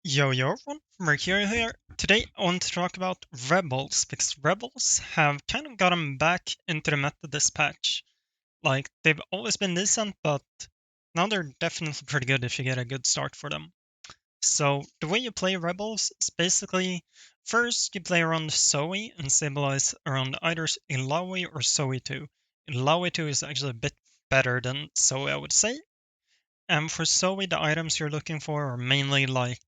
Yo yo everyone, Mercury here. Today I want to talk about Rebels because Rebels have kind of gotten back into the meta this patch. Like they've always been decent, but now they're definitely pretty good if you get a good start for them. So the way you play Rebels is basically first you play around Zoe and stabilize around either Ilaoi or Zoe 2. Ilaoi 2 is actually a bit better than Zoe, I would say. And for Zoe, the items you're looking for are mainly like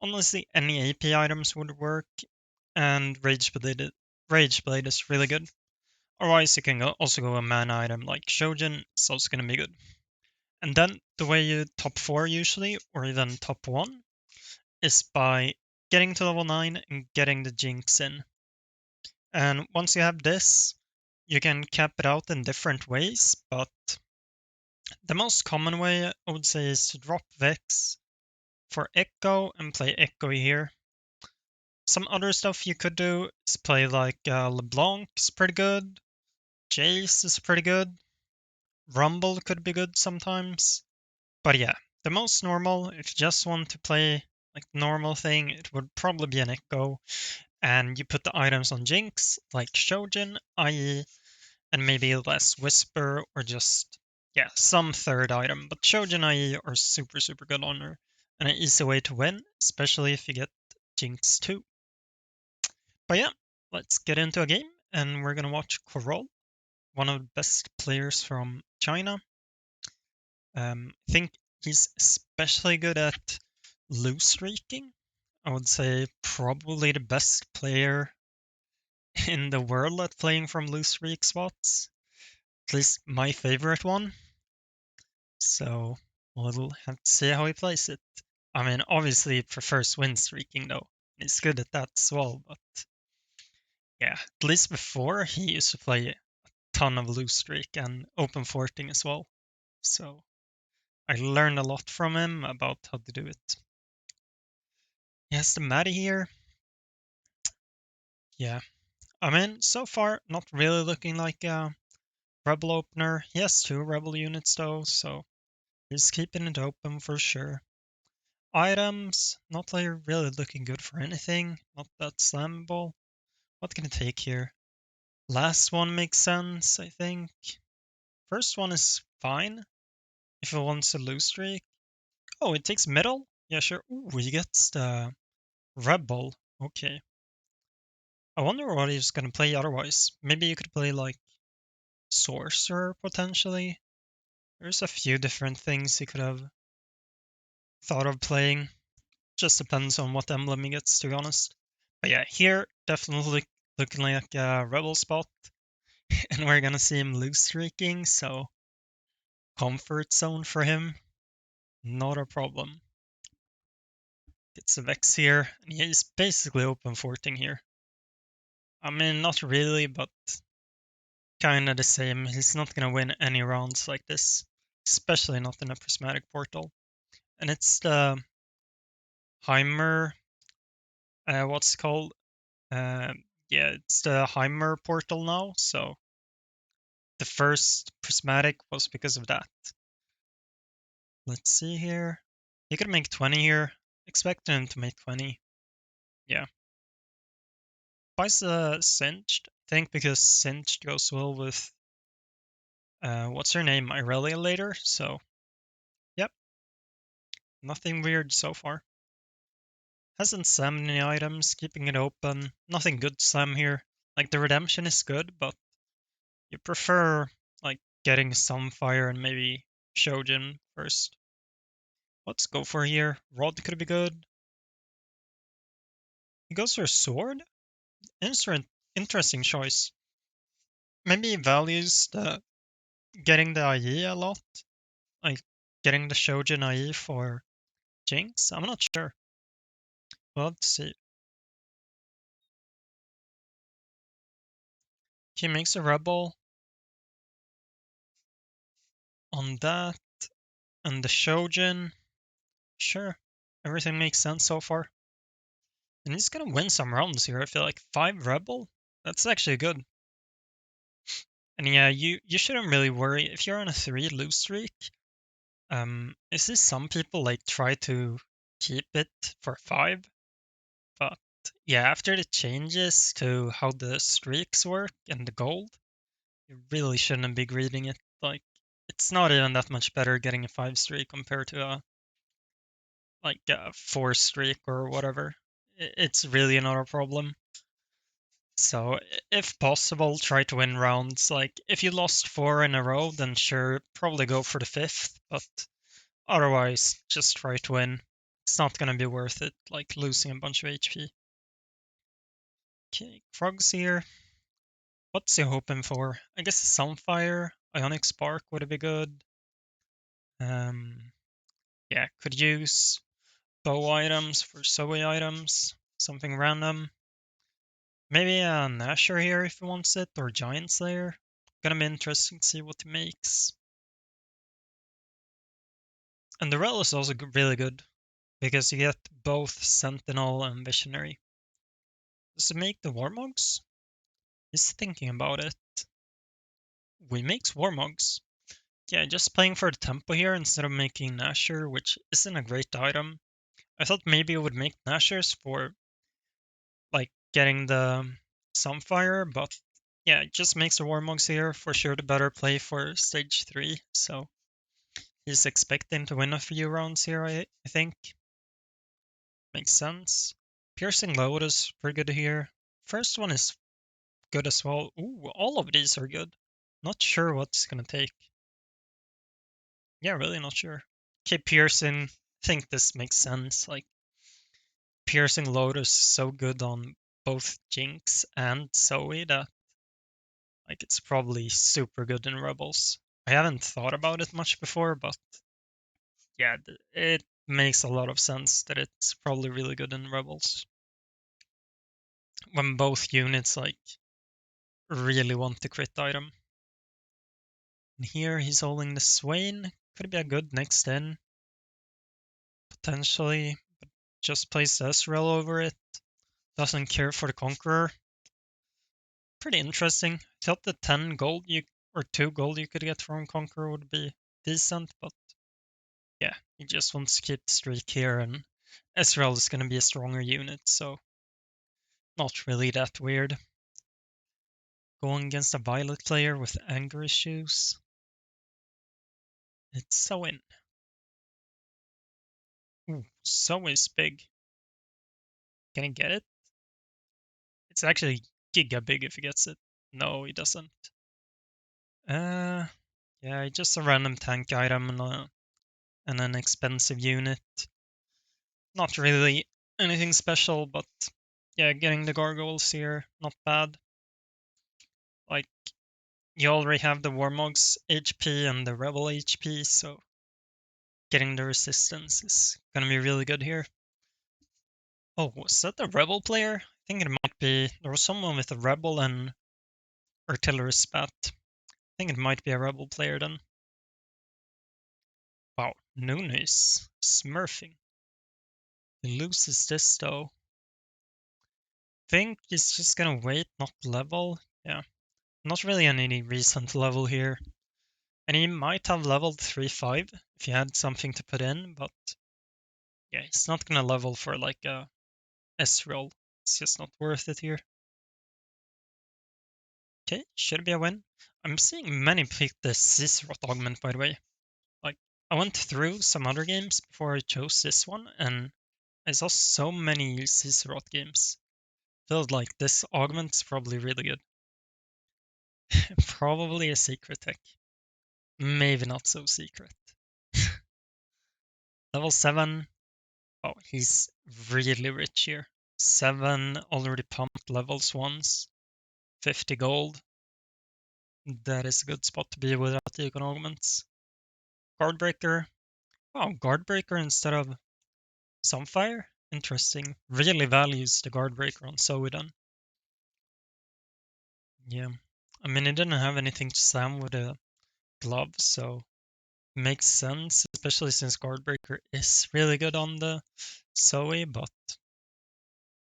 honestly, any AP items would work, and Rage Blade is really good. Otherwise, you can also go a mana item like Shojin, it's also going to be good. And then the way you top 4 usually, or even top 1, is by getting to level 9 and getting the Jinx in. And once you have this, you can cap it out in different ways, but the most common way I would say is to drop Vex for Echo and play Echo here. Some other stuff you could do is play like LeBlanc is pretty good. Jace is pretty good. Rumble could be good sometimes. But yeah, the most normal, if you just want to play like normal thing, it would probably be an Echo. And you put the items on Jinx, like Shojin, IE, and maybe less Whisper, or just, yeah, some third item. But Shojin, IE are super, super good on her. And an easy way to win, especially if you get Jinx too. But yeah, let's get into a game, and we're gonna watch Korol, one of the best players from China. I think he's especially good at Losestreaking. I would say probably the best player in the world at playing from Losestreak spots. At least my favorite one. So we'll have to see how he plays it. I mean, obviously he prefers win streaking though. He's good at that as well, but yeah, at least before he used to play a ton of Losestreak and open forting as well. So I learned a lot from him about how to do it. He has the Maddie here. Yeah. I mean, so far, not really looking like a Rebel opener. He has 2 Rebel units though, so he's keeping it open for sure. Items, not like really looking good for anything. Not that slammable. What can I take here? Last one makes sense, I think. First one is fine if he wants a loose streak. Oh, it takes middle? Yeah, sure. Ooh, he gets the Rebel. Okay. I wonder what he's gonna play otherwise. Maybe you could play like Sorcerer potentially. There's a few different things he could have thought of playing. Just depends on what emblem he gets, to be honest. But yeah, here definitely looking like a Rebel spot. And we're gonna see him loose streaking, so comfort zone for him. Not a problem. Gets a Vex here, and he's basically open forting here. I mean, not really, but kind of the same. He's not going to win any rounds like this, especially not in a prismatic portal. And it's the Heimer, what's it called? Uh, yeah, it's the Heimer portal now. So the first prismatic was because of that. Let's see here. He could make 20 here. Expecting him to make 20. Yeah. Buys the Singed, I think, because Singed goes well with what's her name, Irelia later. So, yep, nothing weird so far. Hasn't slammed any items, keeping it open. Nothing good slam here. Like the redemption is good, but you prefer like getting some fire and maybe Shojin first. Let's go for here. Rod could be good. He goes for a sword. Interesting choice. Maybe he values the getting the IE a lot, like getting the Shojin IE for Jinx. I'm not sure. Well, let's see. He makes a rebel on that, and the Shojin. Sure, everything makes sense so far. And he's gonna win some rounds here. I feel like 5 rebel. That's actually good. And yeah, you shouldn't really worry if you're on a 3 lose streak. Is this some people like try to keep it for 5. But yeah, after the changes to how the streaks work and the gold, you really shouldn't be greeting it. Like, it's not even that much better getting a 5 streak compared to a 4 streak or whatever. It's really not a problem. So, if possible, try to win rounds. Like, if you lost 4 in a row, then sure, probably go for the 5th. But otherwise, just try to win. It's not gonna be worth it, like losing a bunch of HP. Okay, Frogs here. What's he hoping for? I guess Sunfire, Ionic Spark would be good. Yeah, could use bow items for Zoe items, something random. Maybe a Nashor here if he wants it, or Giant Slayer. Gonna be interesting to see what he makes. And the Rel is also really good, because you get both Sentinel and Visionary. Does it make the Warmogs? He's thinking about it. We make Warmogs. Yeah, just playing for the tempo here instead of making Nashor, which isn't a great item. I thought maybe it would make Nashors for like getting the Sunfire, but yeah, it just makes the Warmogs here for sure the better play for stage 3. So he's expecting to win a few rounds here, I think. Makes sense. Piercing Lotus, pretty good here. First one is good as well. Ooh, all of these are good. Not sure what's gonna take. Yeah, really not sure. Okay, Piercing. I think this makes sense. Like, Piercing Lotus is so good on both Jinx and Zoe that like it's probably super good in Rebels. I haven't thought about it much before, but yeah, it makes a lot of sense that it's probably really good in Rebels. When both units like really want the crit item. And here he's holding the Swain. Could be a good next in. Potentially. But just plays the Ezreal over it. Doesn't care for the Conqueror. Pretty interesting. I thought the 10 gold or 2 gold you could get from Conqueror would be decent, but yeah, he just wants to keep the streak here, and Ezreal is going to be a stronger unit, so not really that weird. Going against a Violet player with anger issues. It's so in. Ooh, so is big. Can he get it? It's actually giga big if he gets it. No, he doesn't. Yeah, just a random tank item and an expensive unit. Not really anything special, but yeah, getting the gargoyles here, not bad. Like, you already have the Warmog's HP and the Rebel HP, so getting the resistance is gonna be really good here. Oh, was that the Rebel player? I think it might be. There was someone with a Rebel and Artillery Spat. I think it might be a Rebel player then. Wow, Nunu is smurfing. He loses this though. Think he's just gonna wait, not level. Yeah, not really any reason to level here. And he might have leveled 3-5 if he had something to put in, but yeah, he's not gonna level for like a S-roll. It's just not worth it here. Okay, should be a win. I'm seeing many pick the Cicero augment, by the way. Like, I went through some other games before I chose this one, and I saw so many Cicero games. Felt like this augment's probably really good. Probably a secret tech. Maybe not so secret. Level 7. Oh, he's really rich here. 7 already pumped levels once. 50 gold. That is a good spot to be without the econ augments. Guardbreaker. Oh, Guardbreaker instead of Sunfire? Interesting. Really values the Guardbreaker on Zoedan. Yeah. I mean, it didn't have anything to slam with a glove, so it makes sense, especially since Guardbreaker is really good on the Zoe, but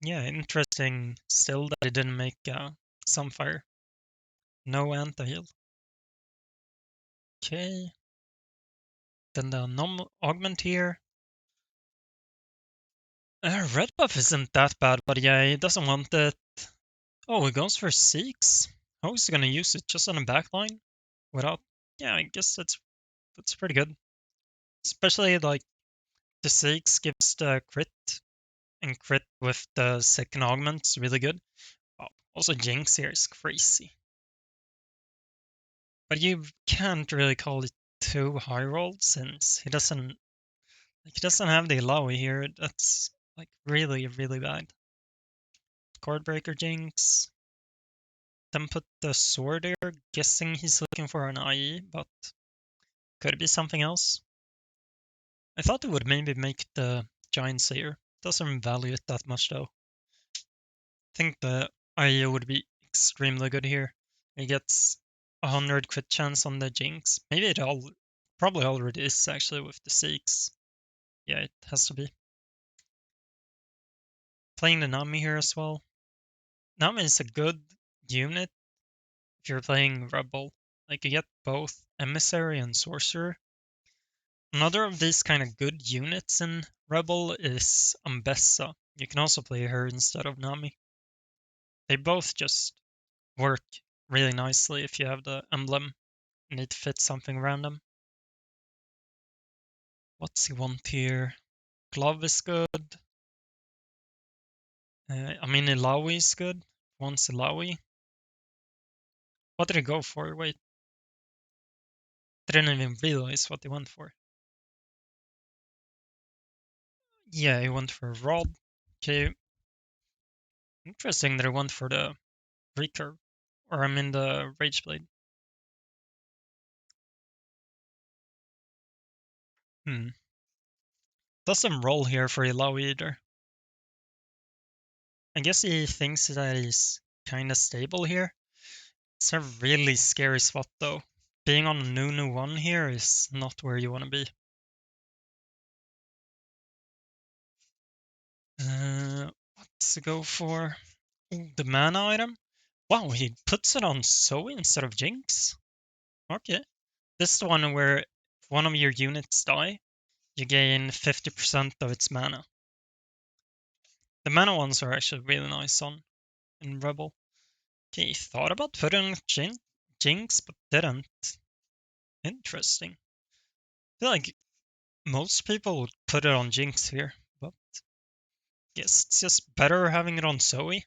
yeah, interesting still that it didn't make Sunfire. No anti-heal. Okay. Then the augment here. Red buff isn't that bad, but yeah, he doesn't want it. Oh, he goes for Seeks. How is he gonna use it? Just on a backline? Without... Yeah, I guess that's pretty good. Especially, like, the Seeks gives the crit, and crit with the second augment is really good. Oh, also, Jinx here is crazy. But you can't really call it too high rolled since he doesn't have the Illaoi here. That's like really, really bad. Cordbreaker Jinx. Then put the sword there, guessing he's looking for an IE, but could it be something else? I thought it would maybe make the Giant Slayer. Doesn't value it that much though. I think the IE would be extremely good here. He gets 100 crit chance on the Jinx. Maybe it all probably already is actually with the Seeks. Yeah, it has to be. Playing the Nami here as well. Nami is a good unit if you're playing Rebel. Like you get both Emissary and Sorcerer. Another of these kind of good units in Rebel is Ambessa. You can also play her instead of Nami. They both just work really nicely if you have the emblem and it fits something random. What's he want here? Glove is good. I mean, Ilaoi is good. Wants Ilaoi. What did he go for? Wait, didn't even realize what he went for. Yeah, he went for a rod. Okay, interesting that he went for the recurve. Or I mean the Rage Blade. Hmm. Doesn't roll here for Illaoi either. I guess he thinks that he's kinda stable here. It's a really scary spot though. Being on Nunu 1 here is not where you want to be. What's to go for? Ooh, the mana item? Wow, he puts it on Zoe instead of Jinx? Okay. This is the one where if one of your units die, you gain 50% of its mana. The mana ones are actually really nice on in Rebel. Okay, thought about putting Jinx, but didn't. Interesting. I feel like most people would put it on Jinx here, but guess it's just better having it on Zoe.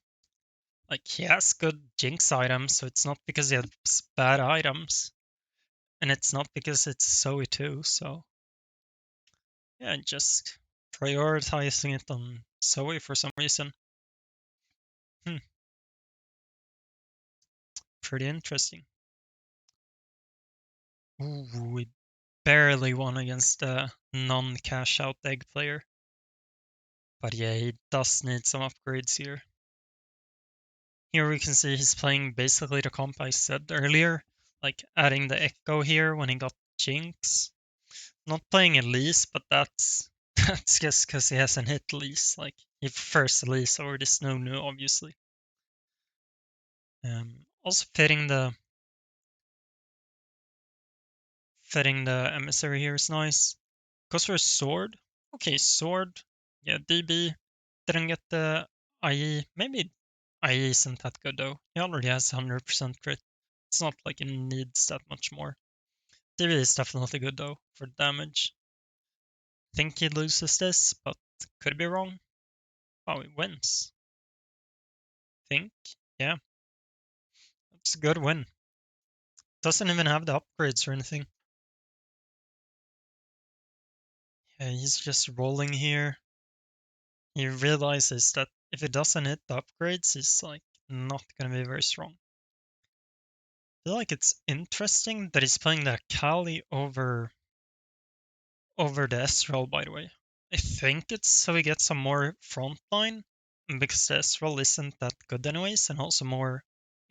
Like, he has good Jinx items, so it's not because he has bad items. And it's not because it's Zoe too, so yeah, just prioritizing it on Zoe for some reason. Hmm, pretty interesting. Ooh, we barely won against the non-cash out egg player. But yeah, he does need some upgrades here. Here we can see he's playing basically the comp I said earlier, like adding the Echo here when he got Jinx. Not playing Elise, but that's that's just because he hasn't hit Elise. Like he prefers Elise over this Nunu, obviously. Also fitting the emissary here is nice. Goes for a sword. Okay, sword. Yeah, DB didn't get the IE. Maybe IE isn't that good though. He already has 100% crit. It's not like he needs that much more. DB is definitely good though for damage. Think he loses this, but could be wrong. Oh, he wins. Think. Yeah, it's a good win. Doesn't even have the upgrades or anything. Yeah, he's just rolling here. He realizes that if he doesn't hit the upgrades, he's like not gonna be very strong. I feel like it's interesting that he's playing the Akali over the Ezreal, by the way. I think it's so he gets some more frontline, because the Ezreal isn't that good anyways, and also more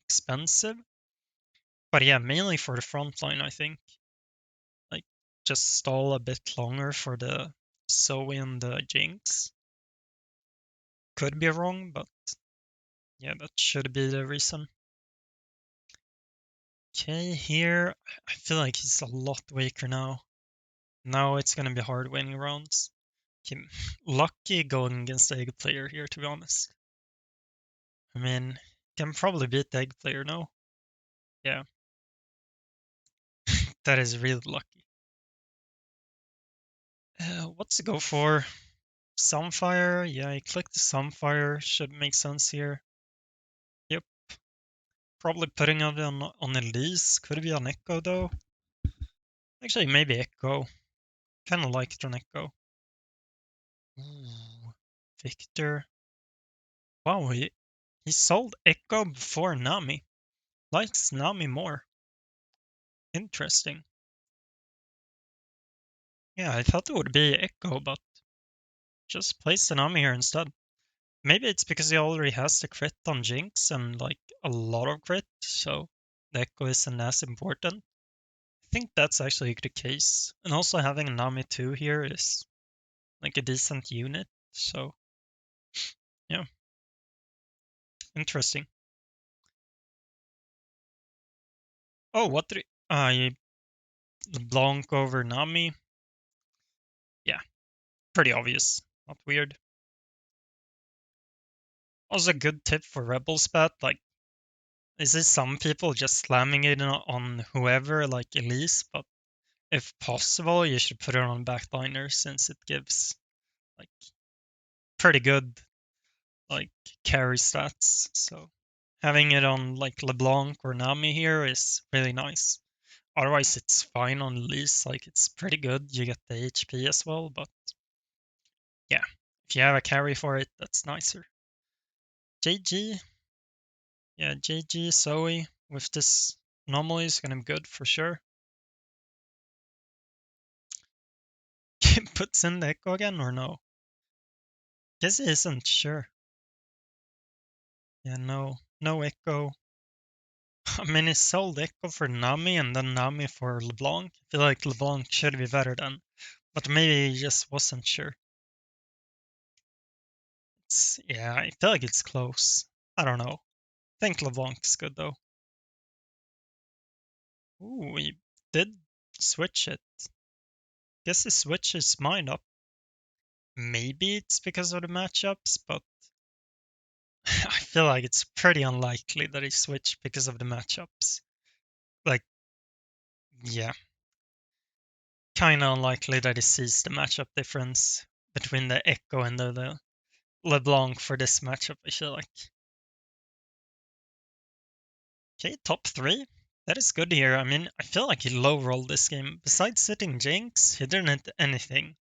expensive. But yeah, mainly for the frontline, I think. Like, just stall a bit longer for the Zoe and the Jinx. Could be wrong, but yeah, that should be the reason. Okay, here, I feel like he's a lot weaker now. Now it's gonna be hard winning rounds. Okay, lucky going against the egg player here, to be honest. I mean, can probably beat the egg player, no? Yeah. That is really lucky. What's to go for? Sunfire? Yeah, I clicked the Sunfire. Should make sense here. Yep. Probably putting it on Elise. Could it be on Echo, though? Actually, maybe Echo. Kind of like it on Echo. Ooh. Victor. Wow, he sold Echo before Nami. Likes Nami more. Interesting. Yeah, I thought it would be Echo, but just placed the Nami here instead. Maybe it's because he already has the crit on Jinx and like a lot of crit, so the Echo isn't as important. I think that's actually the case. And also having Nami 2 here is like a decent unit, so yeah. Interesting. Oh, what did LeBlanc over Nami? Yeah, pretty obvious. Not weird. Also a good tip for Rebels bet, like is this some people just slamming it on whoever, like Elise, but if possible, you should put it on backliner since it gives like pretty good like carry stats. So having it on like LeBlanc or Nami here is really nice. Otherwise, it's fine on Elise. Like it's pretty good. You get the HP as well, but yeah, if you have a carry for it, that's nicer. JG, yeah, JG Zoe with this anomaly is gonna be good for sure. Puts in the Echo again or no? Guess he isn't sure. Yeah, no Echo. I mean, he sold Echo for Nami and then Nami for LeBlanc. I feel like LeBlanc should be better then, but maybe he just wasn't sure. Yeah, I feel like it's close. I don't know. I think LeBlanc's good though. Ooh, he did switch it. Guess he switched his mind up. Maybe it's because of the matchups, but I feel like it's pretty unlikely that he switched because of the matchups. Like, yeah, kind of unlikely that he sees the matchup difference between the Echo and the LeBlanc for this matchup, I feel like. Okay, top 3. That is good here. I mean, I feel like he low rolled this game. Besides sitting Jinx, he didn't hit anything.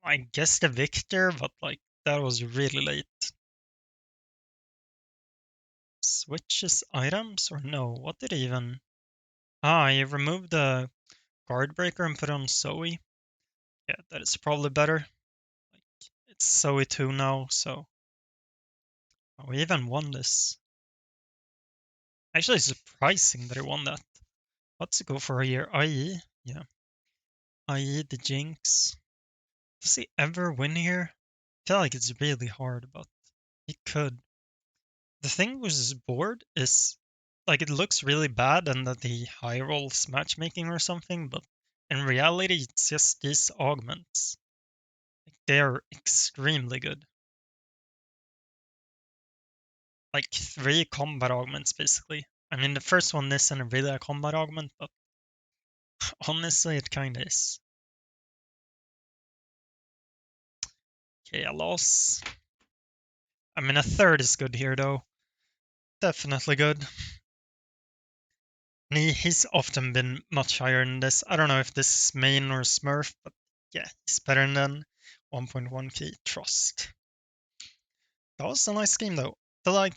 I guess the Victor, but like, that was really late. Switches items or no? What did he even. Ah, he removed the guard breaker and put on Zoe. Yeah, that is probably better. Like, it's Zoe 2 now, so. Oh, we even won this. Actually, surprising that he won that. What's it go for here? IE? Yeah. IE the Jinx. Does he ever win here? I feel like it's really hard, but he could. The thing with his board is like it looks really bad and that he high rolls matchmaking or something, but in reality it's just these augments. Like, they are extremely good. Like 3 combat augments basically. I mean the first one isn't really a combat augment, but honestly it kinda is. Okay, a loss. I mean a third is good here though. Definitely good. And he's often been much higher than this. I don't know if this is main or Smurf, but yeah, he's better than 1.1k trust. That was a nice game though. But like,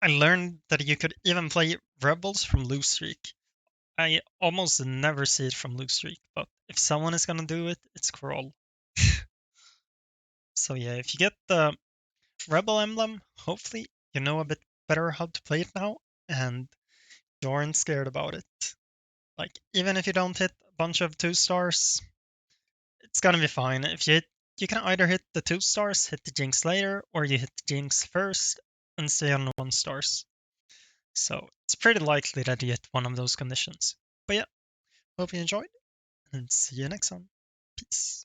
I learned that you could even play Rebels from Losestreak. I almost never see it from Losestreak, but if someone is gonna do it, it's Korol. So yeah, if you get the Rebel emblem, hopefully you know a bit better how to play it now, and you aren't scared about it. Like, even if you don't hit a bunch of 2 stars, it's gonna be fine. If you hit, you can either hit the 2 stars, hit the Jinx later, or you hit the Jinx first and stay on 1 stars. So it's pretty likely that you hit one of those conditions. But yeah, hope you enjoyed and see you next time. Peace.